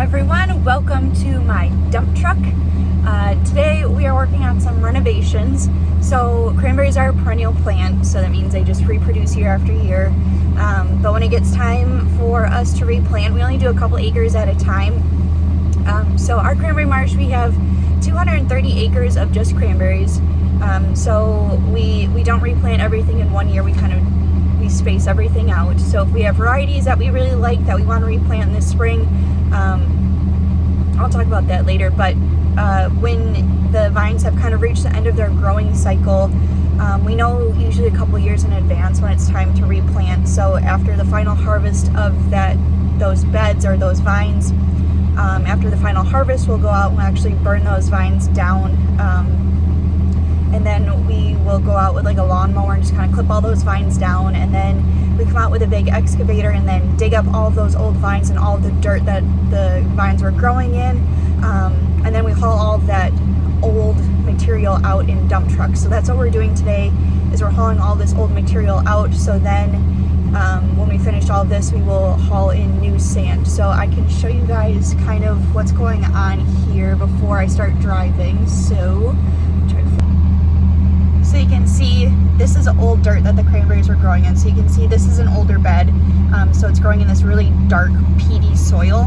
everyone, welcome to my dump truck. Today we are working on some renovations. So cranberries are a perennial plant, so that means they just reproduce year after year. But when it gets time for us to replant, we only do a couple acres at a time. So our cranberry marsh, we have 230 acres of just cranberries. So we don't replant everything in one year. We space everything out. So if we have varieties that we really like that we want to replant this spring, I'll talk about that later, but when the vines have kind of reached the end of their growing cycle, we know usually a couple years in advance when it's time to replant. So after the final harvest of those beds or those vines, after the final harvest, we'll go out and actually burn those vines down, and then we will go out with like a lawnmower and just kind of clip all those vines down, and then we come out with a big excavator and then dig up all of those old vines and all of the dirt that the vines were growing in, and then we haul all of that old material out in dump trucks. So that's what we're doing today, is we're hauling all this old material out, so then when we finish all of this, we will haul in new sand. So I can show you guys kind of what's going on here before I start driving. So you can see this is old dirt that the cranberries were growing in. So you can see this is an older bed. So it's growing in this really dark, peaty soil.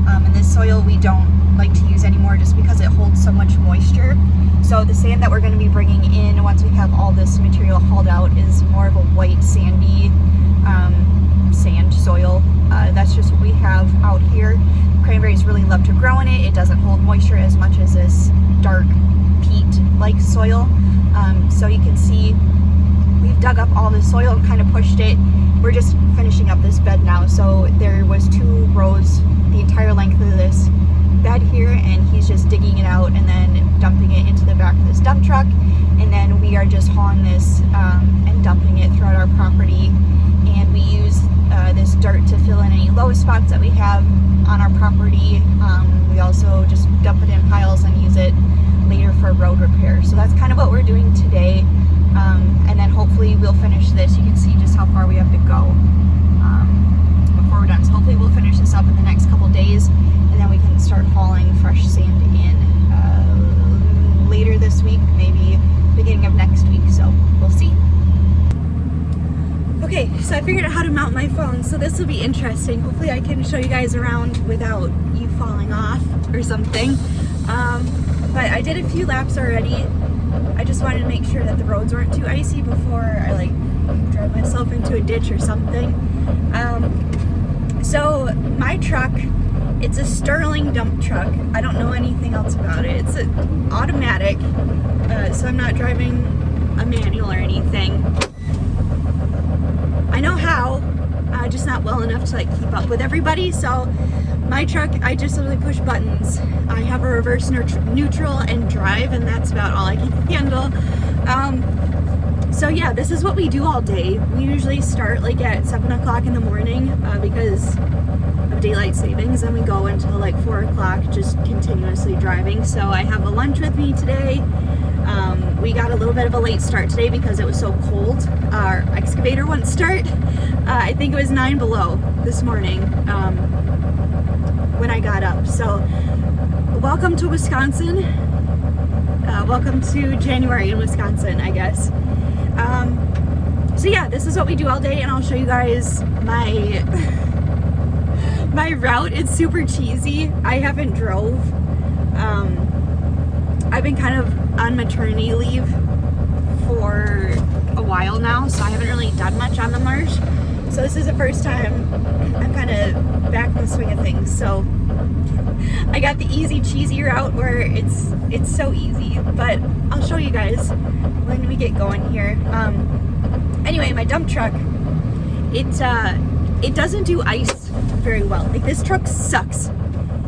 And this soil we don't like to use anymore just because it holds so much moisture. So the sand that we're going to be bringing in once we have all this material hauled out is more of a white, sandy sand soil. That's just what we have out here. Cranberries really love to grow in it. It doesn't hold moisture as much as this dark, peat-like soil. So you can see we've dug up all the soil and kind of pushed it. We're just finishing up this bed now. So there was 2 rows the entire length of this bed here, and he's just digging it out and then dumping it into the back of this dump truck. And then we are just hauling this and dumping it throughout our property. And we use this dirt to fill in any low spots that we have on our property. We also just dump it in piles and use it later for road repair. So that's kind of what we're doing today, and then hopefully we'll finish this. You can see just how far we have to go before we're done. So hopefully we'll finish this up in the next couple days, and then we can start hauling fresh sand in later this week, maybe beginning of next week. So we'll see. Okay, so I figured out how to mount my phone, so this will be interesting. Hopefully I can show you guys around without you falling off or something. But I did a few laps already. I just wanted to make sure that the roads weren't too icy before I drive myself into a ditch or something. So my truck, it's a Sterling dump truck. I don't know anything else about it. It's an automatic, so I'm not driving a manual or anything. I know how, just not well enough to keep up with everybody. So my truck, I just literally push buttons. I have a reverse neutral and drive, and that's about all I can handle. So yeah, this is what we do all day. We usually start at 7 o'clock in the morning because of daylight savings, and we go until 4 o'clock just continuously driving. So I have a lunch with me today. We got a little bit of a late start today because it was so cold. Our excavator wouldn't start. I think it was 9 below this morning when I got up. So welcome to Wisconsin. Welcome to January in Wisconsin, I guess. So yeah, this is what we do all day, and I'll show you guys my route. It's super cheesy. I haven't drove. I've been kind of on maternity leave for a while now, so I haven't really done much on the marsh. So this is the first time I'm kind of back in the swing of things. So I got the easy, cheesy route where it's so easy, but I'll show you guys when we get going here. Anyway, my dump truck, it doesn't do ice very well. This truck sucks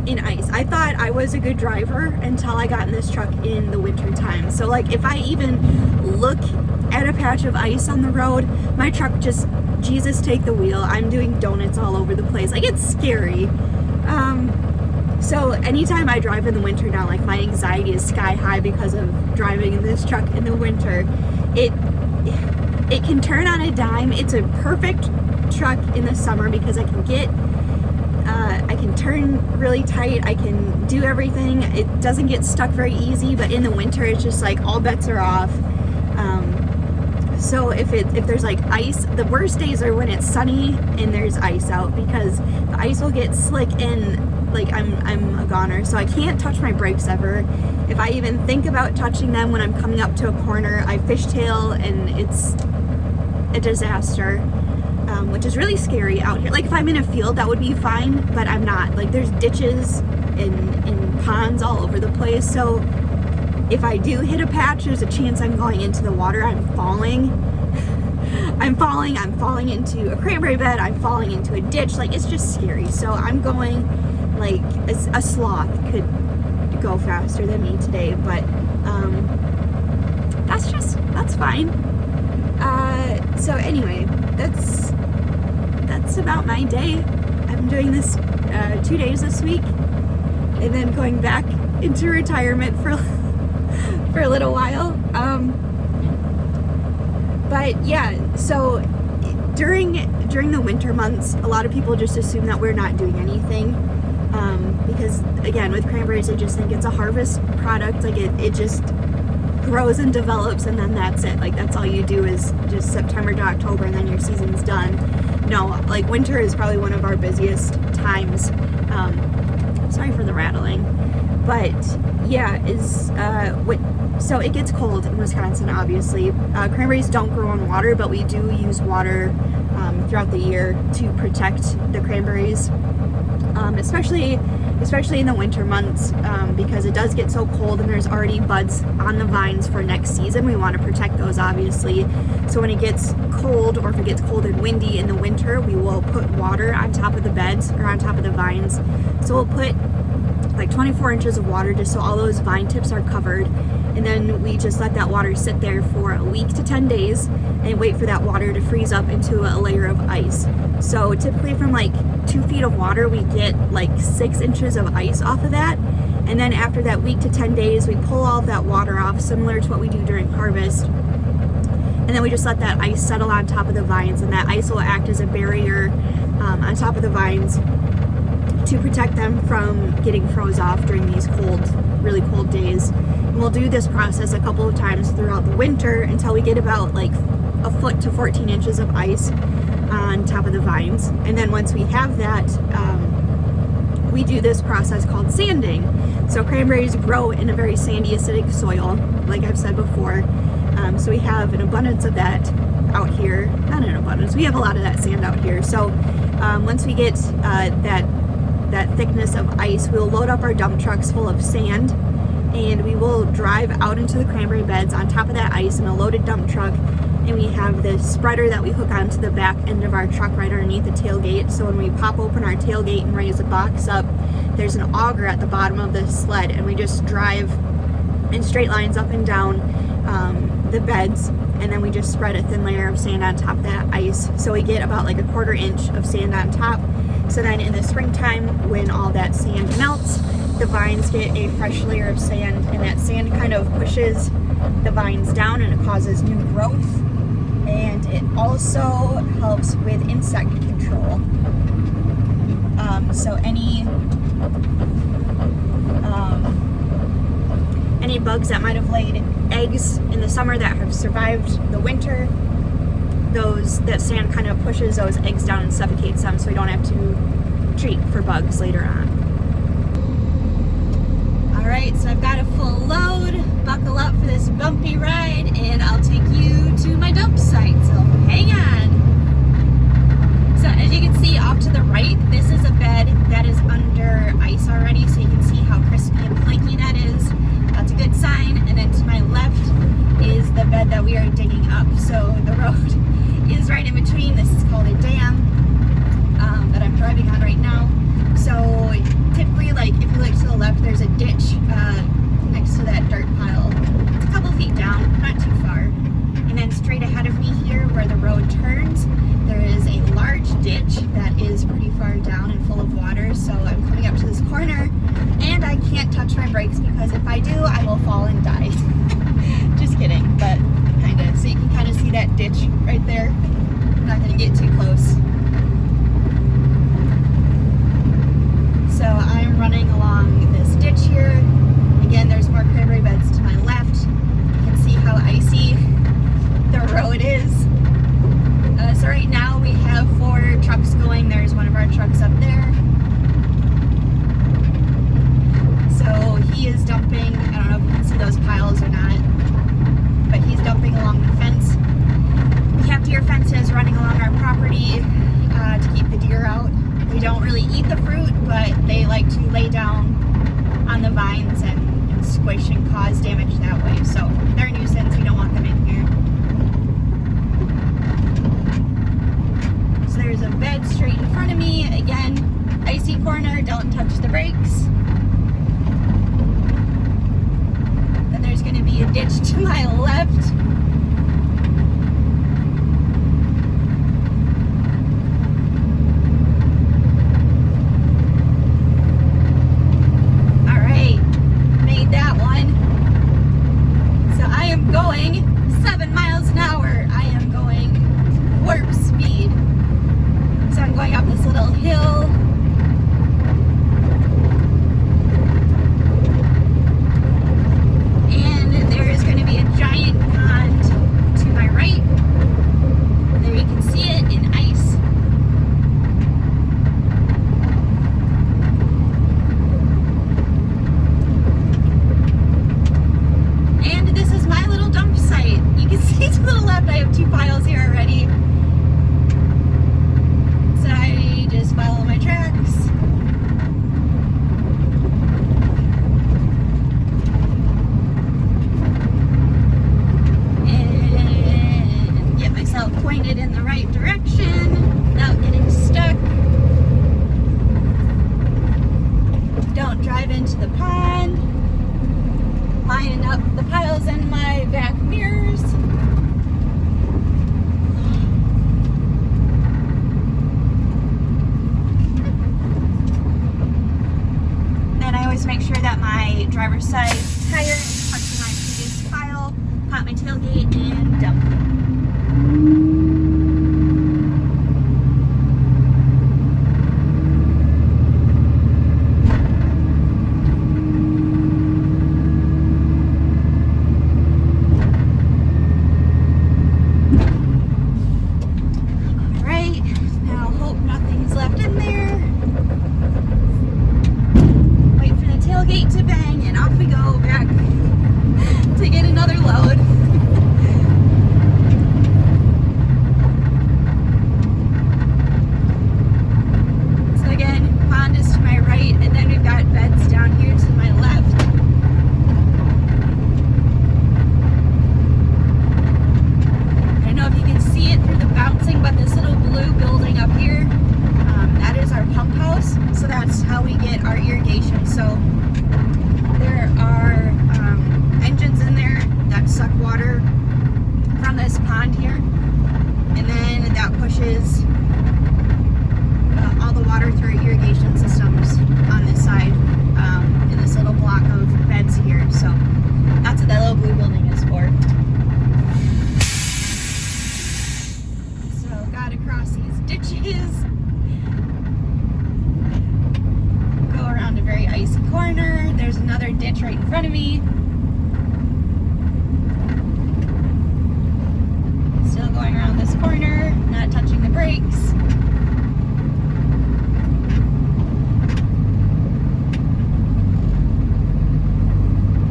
in ice. I thought I was a good driver until I got in this truck in the winter time. So if I even look at a patch of ice on the road, my truck just, Jesus take the wheel. I'm doing donuts all over the place. It's scary. So anytime I drive in the winter now, my anxiety is sky high because of driving in this truck in the winter. It can turn on a dime. It's a perfect truck in the summer because I can can turn really tight, I can do everything. It doesn't get stuck very easy, but in the winter it's just like all bets are off. So if there's like ice, the worst days are when it's sunny and there's ice out, because the ice will get slick and like I'm a goner, so I can't touch my brakes ever. If I even think about touching them when I'm coming up to a corner, I fishtail and it's a disaster, which is really scary out here. Like if I'm in a field, that would be fine, but I'm not. Like there's ditches and ponds all over the place, so if I do hit a patch, there's a chance I'm going into the water. I'm falling into a cranberry bed, I'm falling into a ditch. Like, it's just scary. So I'm going like a sloth could go faster than me today, but that's fine. So anyway, that's about my day. I'm doing this 2 days this week, and then going back into retirement for a little while. But yeah, so during the winter months, a lot of people just assume that we're not doing anything, because again, with cranberries, they just think it's a harvest product. Like it just grows and develops, and then that's it. Like that's all you do is just September to October, and then your season's done. No, like winter is probably one of our busiest times. Sorry for the rattling, but yeah, so it gets cold in Wisconsin, obviously. Cranberries don't grow in water, but we do use water throughout the year to protect the cranberries, especially in the winter months, because it does get so cold and there's already buds on the vines for next season. We want to protect those, obviously. So when it gets cold, or if it gets cold and windy in the winter, we will put water on top of the beds or on top of the vines. So we'll put like 24 inches of water just so all those vine tips are covered, and then we just let that water sit there for a week to 10 days and wait for that water to freeze up into a layer of ice. So typically from like 2 feet of water, we get like 6 inches of ice off of that, and then after that week to 10 days, we pull all of that water off, similar to what we do during harvest, and then we just let that ice settle on top of the vines, and that ice will act as a barrier on top of the vines to protect them from getting froze off during these really cold days. And we'll do this process a couple of times throughout the winter until we get about like a foot to 14 inches of ice on top of the vines. And then once we have that, we do this process called sanding. So cranberries grow in a very sandy, acidic soil, like I've said before. So we have an abundance of that out here. Not an abundance, we have a lot of that sand out here. So once we get that thickness of ice, we'll load up our dump trucks full of sand, and we will drive out into the cranberry beds on top of that ice in a loaded dump truck, and we have this spreader that we hook onto the back end of our truck right underneath the tailgate. So when we pop open our tailgate and raise the box up, there's an auger at the bottom of the sled, and we just drive in straight lines up and down the beds, and then we just spread a thin layer of sand on top of that ice, so we get about like a 1/4 inch of sand on top. So then in the springtime, when all that sand melts, the vines get a fresh layer of sand, and that sand kind of pushes the vines down, and it causes new growth, and it also helps with insect control. So any bugs that might have laid eggs in the summer that have survived the winter, that sand kind of pushes those eggs down and suffocates them, so we don't have to treat for bugs later on. Alright, so I've got a full load. Buckle up for this bumpy ride, and I'll take you to my dump site, so hang on. So as you can see off to the right, this is a bed that is under ice already, so you can see how crispy and flaky that is. That's a good sign. And then to my left is the bed that we are digging up, so the road is right in between. This is called a dam that I'm driving on right now. So typically, like if you look to the left, there's a ditch next to that dirt pile. It's a couple feet down, not too far. And then straight ahead of me here, where the road turns, there is a large ditch that is pretty far down and full of water. So I'm coming up to this corner, and I can't touch my brakes, because if I do, I will fall and die. Just kidding, but kind of. So you can kind of see that ditch right there. I'm not going to get too close. squish and cause damage that way. So they're a nuisance. We don't want them in here. So there's a bed straight in front of me. Again, icy corner, don't touch the brakes. Then there's going to be a ditch to my left. Going 7 miles an hour. I am going warp speed. So I'm going up this little hill. And there is going to be a giant pond to my right. There you can see it in ice. To the left, I have 2 piles here already. So I just follow my tracks. And get myself pointed in the right direction without getting stuck. Don't drive into the pond. Lining up the piles in my back mirrors. Make sure that my driver's side tire is touching my previous pile, pop my tailgate, and dump. Alright, now hope nothing's left in there. Tailgate to bang, and off we go back to get another load. So again, pond is to my right, and then we've got beds down here to my left. I don't know if you can see it through the bouncing, but this little blue building up here, that is our pump house. So that's how we get our irrigation. So there are engines in there that suck water from this pond here, and then that pushes all the water through irrigation systems on this side in this little block of beds here. So that's what that little blue building is for. So gotta cross these ditches. Around a very icy corner. There's another ditch right in front of me. Still going around this corner, not touching the brakes.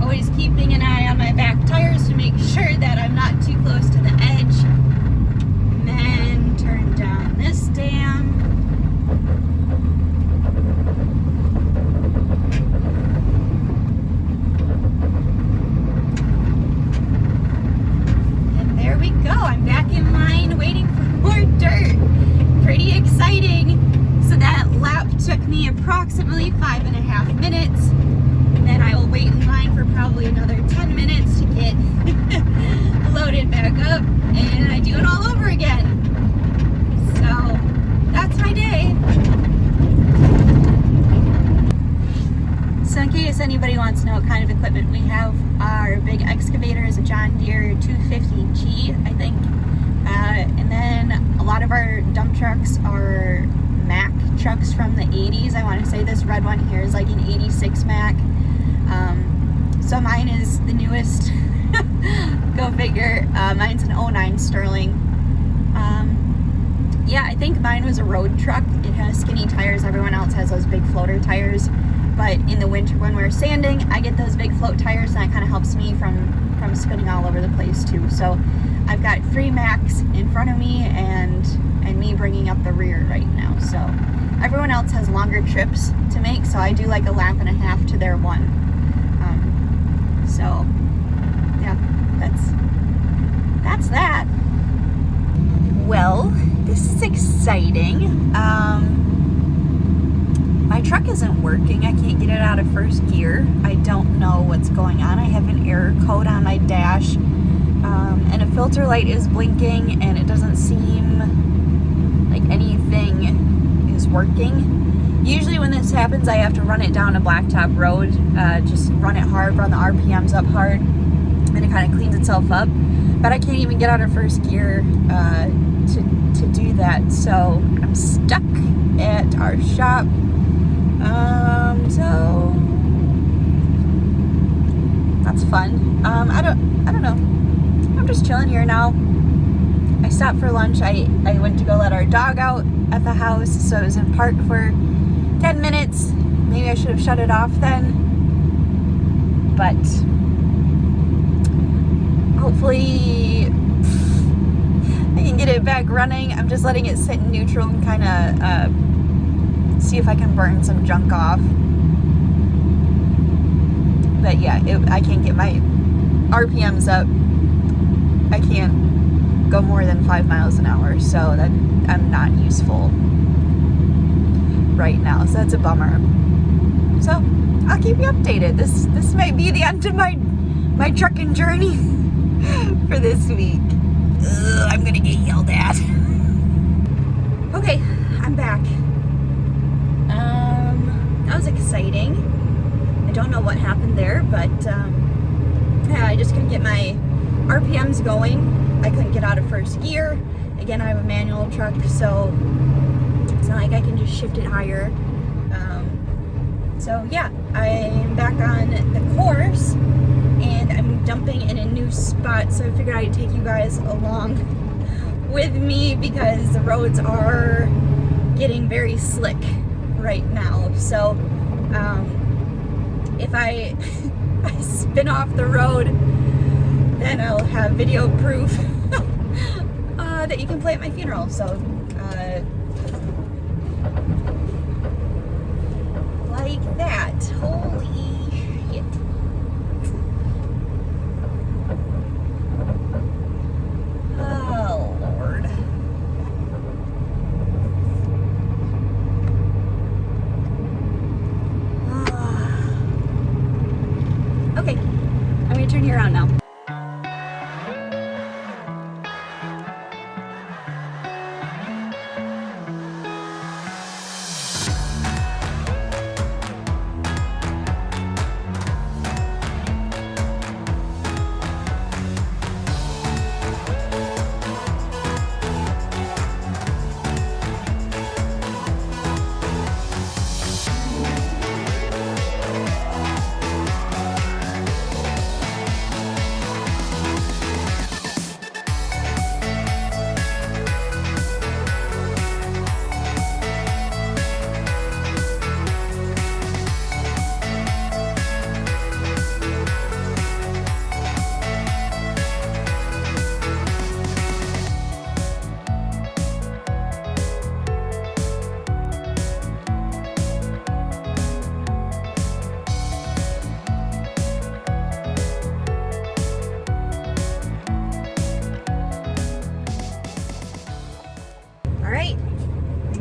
Always keeping an eye on my back tires to make sure that I'm not too close to the edge. And then turn down this dam. I'm back in line waiting for more dirt. Pretty exciting. So that lap took me approximately 5.5 minutes. And then I will wait in line for probably another 10 minutes to get loaded back up. And I do it all over again. So that's my day. So in case anybody wants to know what kind of equipment we have, our big excavator is a John Deere 250G, I think. And then a lot of our dump trucks are Mack trucks from the 80s. I want to say this red one here is like an 86 Mack. So mine is the newest. Go figure. Mine's an 09 Sterling. Yeah, I think mine was a road truck. It has skinny tires. Everyone else has those big floater tires. But in the winter when we're sanding, I get those big float tires, and that kind of helps me from spinning all over the place too. So I've got 3 Macks in front of me and me bringing up the rear right now. So everyone else has longer trips to make, so I do like a lap and a half to their one. So yeah, that's that. Well, this is exciting. My truck isn't working. I can't get it out of first gear. I don't know what's going on. I have an error code on my dash, and a filter light is blinking, and it doesn't seem like anything is working. Usually when this happens, I have to run it down a blacktop road, just run it hard, run the RPMs up hard, and it kind of cleans itself up. But I can't even get out of first gear to do that, so I'm stuck at our shop. So that's fun. I don't know. I'm just chilling here now. I stopped for lunch. I went to go let our dog out at the house, so I was in park for 10 minutes. Maybe I should have shut it off then, but hopefully I can get it back running. I'm just letting it sit in neutral and kind of see if I can burn some junk off. But yeah, I can't get my RPMs up. I can't go more than 5 miles an hour, so that I'm not useful right now, so that's a bummer. So I'll keep you updated. This might be the end of my trucking journey for this week. Ugh, I'm gonna get yelled at. Okay, I'm back. That was exciting. I don't know what happened there, but yeah, I just couldn't get my RPMs going. I couldn't get out of first gear. Again, I have a manual truck, so it's not like I can just shift it higher. So yeah, I'm back on the course, and I'm dumping in a new spot, so I figured I'd take you guys along with me because the roads are getting very slick right now. So if I spin off the road, then I'll have video proof that you can play at my funeral. So like that. Holy shit. Oh Lord. Okay, I'm gonna turn you around now.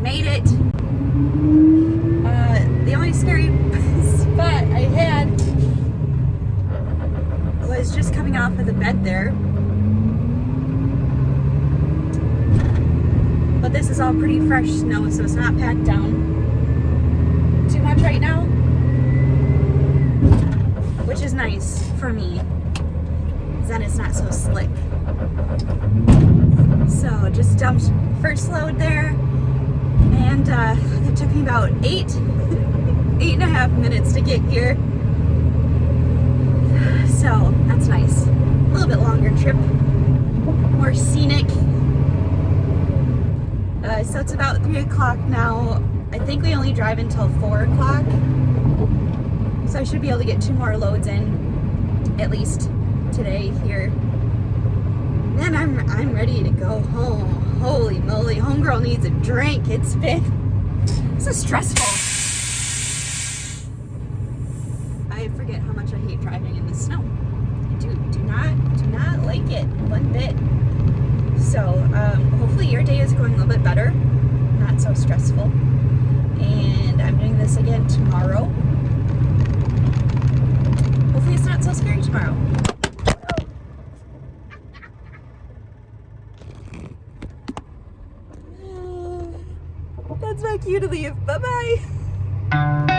Made it. The only scary spot I had was just coming off of the bed there. But this is all pretty fresh snow, so it's not packed down too much right now, which is nice for me, because then it's not so slick. So just dumped first load there. And it took me about 8.5 minutes to get here. So that's nice. A little bit longer trip, more scenic. So it's about 3 o'clock now. I think we only drive until 4 o'clock. So I should be able to get 2 more loads in, at least today here. Then I'm ready to go home. Holy moly, homegirl needs a drink. It's so stressful. I forget how much I hate driving in the snow. I do not like it one bit. So hopefully your day is going a little bit better, not so stressful. And I'm doing this again tomorrow. Hopefully it's not so scary tomorrow. That's my cue to leave. Bye-bye.